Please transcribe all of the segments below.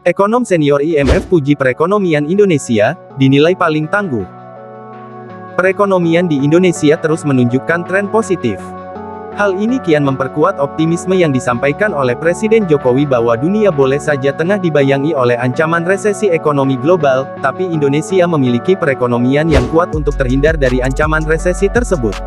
Ekonom senior IMF puji perekonomian Indonesia, dinilai paling tangguh. Perekonomian di Indonesia terus menunjukkan tren positif. Hal ini kian memperkuat optimisme yang disampaikan oleh Presiden Jokowi bahwa dunia boleh saja tengah dibayangi oleh ancaman resesi ekonomi global, tapi Indonesia memiliki perekonomian yang kuat untuk terhindar dari ancaman resesi tersebut.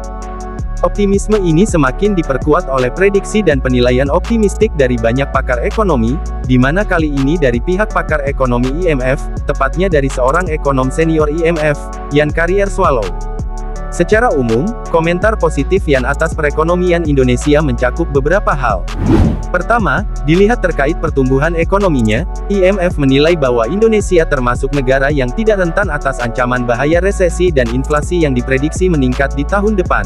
Optimisme ini semakin diperkuat oleh prediksi dan penilaian optimistik dari banyak pakar ekonomi, di mana kali ini dari pihak pakar ekonomi IMF, tepatnya dari seorang ekonom senior IMF, Yan Swallow. Secara umum, komentar positif Yan atas perekonomian Indonesia mencakup beberapa hal. Pertama, dilihat terkait pertumbuhan ekonominya, IMF menilai bahwa Indonesia termasuk negara yang tidak rentan atas ancaman bahaya resesi dan inflasi yang diprediksi meningkat di tahun depan.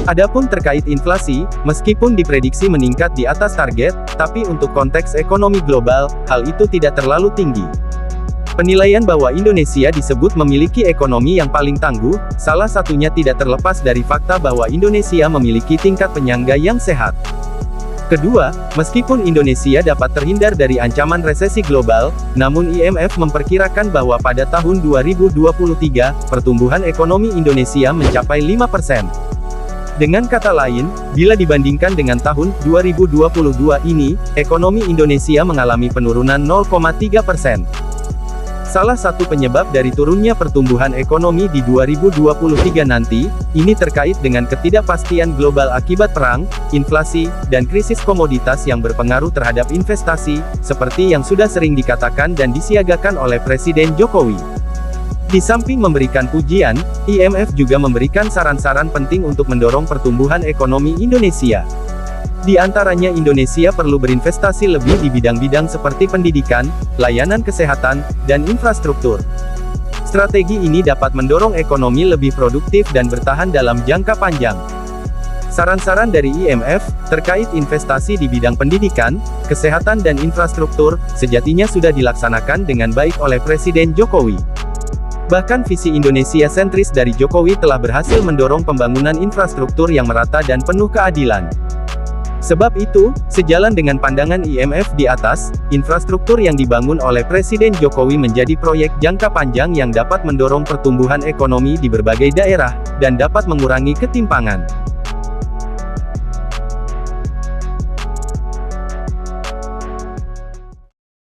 Adapun terkait inflasi, meskipun diprediksi meningkat di atas target, tapi untuk konteks ekonomi global, hal itu tidak terlalu tinggi. Penilaian bahwa Indonesia disebut memiliki ekonomi yang paling tangguh, salah satunya tidak terlepas dari fakta bahwa Indonesia memiliki tingkat penyangga yang sehat. Kedua, meskipun Indonesia dapat terhindar dari ancaman resesi global, namun IMF memperkirakan bahwa pada tahun 2023, pertumbuhan ekonomi Indonesia mencapai 5%. Dengan kata lain, bila dibandingkan dengan tahun 2022 ini, ekonomi Indonesia mengalami penurunan 0,3%. Salah satu penyebab dari turunnya pertumbuhan ekonomi di 2023 nanti, ini terkait dengan ketidakpastian global akibat perang, inflasi, dan krisis komoditas yang berpengaruh terhadap investasi, seperti yang sudah sering dikatakan dan disiagakan oleh Presiden Jokowi. Di samping memberikan pujian, IMF juga memberikan saran-saran penting untuk mendorong pertumbuhan ekonomi Indonesia. Di antaranya Indonesia perlu berinvestasi lebih di bidang-bidang seperti pendidikan, layanan kesehatan, dan infrastruktur. Strategi ini dapat mendorong ekonomi lebih produktif dan bertahan dalam jangka panjang. Saran-saran dari IMF, terkait investasi di bidang pendidikan, kesehatan dan infrastruktur, sejatinya sudah dilaksanakan dengan baik oleh Presiden Jokowi. Bahkan visi Indonesia sentris dari Jokowi telah berhasil mendorong pembangunan infrastruktur yang merata dan penuh keadilan. Sebab itu, sejalan dengan pandangan IMF di atas, infrastruktur yang dibangun oleh Presiden Jokowi menjadi proyek jangka panjang yang dapat mendorong pertumbuhan ekonomi di berbagai daerah, dan dapat mengurangi ketimpangan.